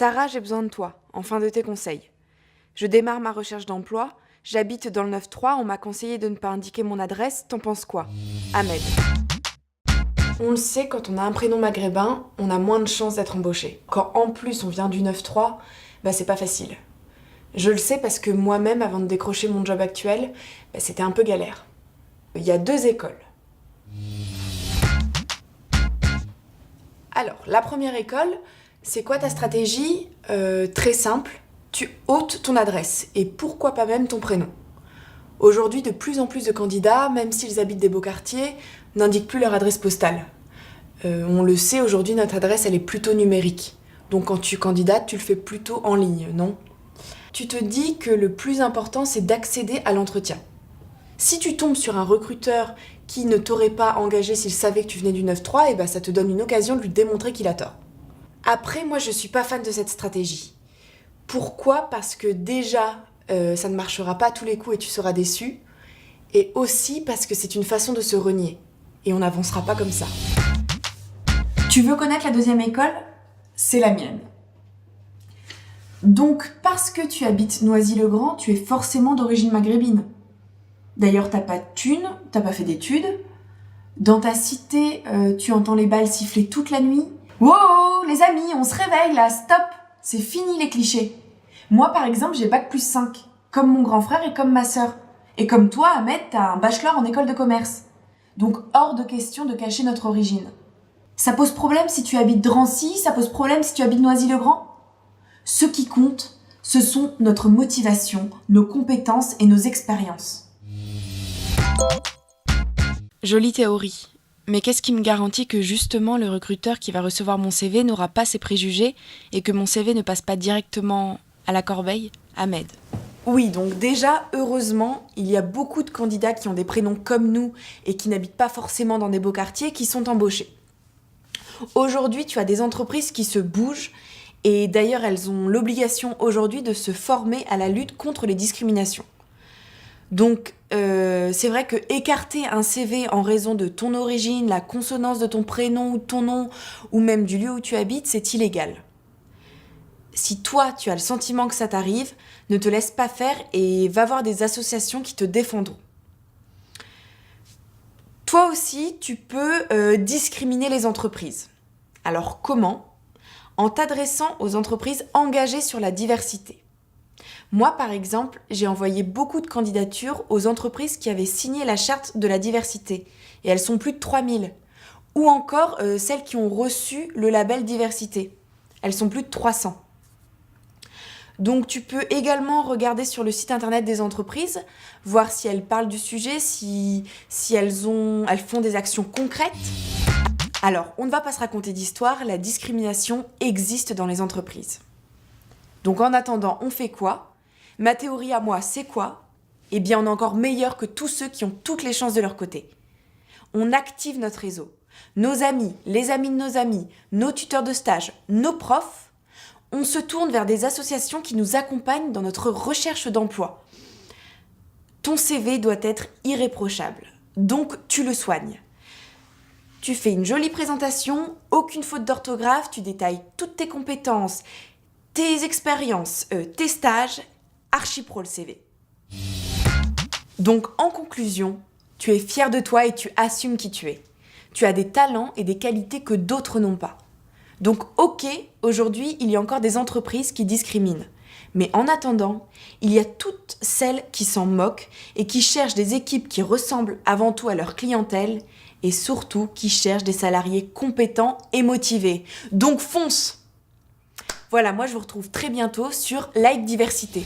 Sarah, j'ai besoin de toi, enfin de tes conseils. Je démarre ma recherche d'emploi, j'habite dans le 9-3, on m'a conseillé de ne pas indiquer mon adresse, t'en penses quoi? Ahmed. On le sait, quand on a un prénom maghrébin, on a moins de chances d'être embauché. Quand en plus on vient du 9-3, c'est pas facile. Je le sais parce que moi-même, avant de décrocher mon job actuel, c'était un peu galère. Il y a 2 écoles. Alors, la première école, c'est quoi ta stratégie? Très simple, tu ôtes ton adresse et pourquoi pas même ton prénom. Aujourd'hui, de plus en plus de candidats, même s'ils habitent des beaux quartiers, n'indiquent plus leur adresse postale. On le sait, aujourd'hui, notre adresse, elle est plutôt numérique. Donc quand tu candidates, tu le fais plutôt en ligne, non? Tu te dis que le plus important, c'est d'accéder à l'entretien. Si tu tombes sur un recruteur qui ne t'aurait pas engagé s'il savait que tu venais du 9-3, ça te donne une occasion de lui démontrer qu'il a tort. Après, moi, je suis pas fan de cette stratégie. Pourquoi? Parce que déjà, ça ne marchera pas à tous les coups et tu seras déçu. Et aussi parce que c'est une façon de se renier. Et on n'avancera pas comme ça. Tu veux connaître la deuxième école? C'est la mienne. Donc, parce que tu habites Noisy-le-Grand, tu es forcément d'origine maghrébine. D'ailleurs, t'as pas de thunes, t'as pas fait d'études. Dans ta cité, tu entends les balles siffler toute la nuit. Wow, les amis, on se réveille là, stop! C'est fini les clichés. Moi, par exemple, j'ai bac+5, comme mon grand frère et comme ma sœur. Et comme toi, Ahmed, t'as un bachelor en école de commerce. Donc, hors de question de cacher notre origine. Ça pose problème si tu habites Drancy, ça pose problème si tu habites Noisy-le-Grand. Ce qui compte, ce sont notre motivation, nos compétences et nos expériences. Jolie théorie. Mais qu'est-ce qui me garantit que justement le recruteur qui va recevoir mon CV n'aura pas ses préjugés et que mon CV ne passe pas directement à la corbeille? Ahmed. Oui, donc déjà, heureusement, il y a beaucoup de candidats qui ont des prénoms comme nous et qui n'habitent pas forcément dans des beaux quartiers qui sont embauchés. Aujourd'hui, tu as des entreprises qui se bougent et d'ailleurs, elles ont l'obligation aujourd'hui de se former à la lutte contre les discriminations. Donc, c'est vrai que écarter un CV en raison de ton origine, la consonance de ton prénom ou de ton nom, ou même du lieu où tu habites, c'est illégal. Si toi, tu as le sentiment que ça t'arrive, ne te laisse pas faire et va voir des associations qui te défendront. Toi aussi, tu peux discriminer les entreprises. Alors comment? En t'adressant aux entreprises engagées sur la diversité. Moi, par exemple, j'ai envoyé beaucoup de candidatures aux entreprises qui avaient signé la charte de la diversité. Et elles sont plus de 3000. Ou encore celles qui ont reçu le label diversité. Elles sont plus de 300. Donc tu peux également regarder sur le site internet des entreprises, voir si elles parlent du sujet, si elles font des actions concrètes. Alors, on ne va pas se raconter d'histoire, la discrimination existe dans les entreprises. Donc en attendant, on fait quoi? Ma théorie à moi, c'est quoi? Eh bien, on est encore meilleur que tous ceux qui ont toutes les chances de leur côté. On active notre réseau. Nos amis, les amis de nos amis, nos tuteurs de stage, nos profs, on se tourne vers des associations qui nous accompagnent dans notre recherche d'emploi. Ton CV doit être irréprochable, donc tu le soignes. Tu fais une jolie présentation, aucune faute d'orthographe, tu détailles toutes tes compétences, tes expériences, tes stages, archi pro le CV. Donc en conclusion, tu es fier de toi et tu assumes qui tu es. Tu as des talents et des qualités que d'autres n'ont pas. Donc ok, aujourd'hui, il y a encore des entreprises qui discriminent. Mais en attendant, il y a toutes celles qui s'en moquent et qui cherchent des équipes qui ressemblent avant tout à leur clientèle et surtout qui cherchent des salariés compétents et motivés. Donc fonce! Voilà, moi je vous retrouve très bientôt sur Like Diversité.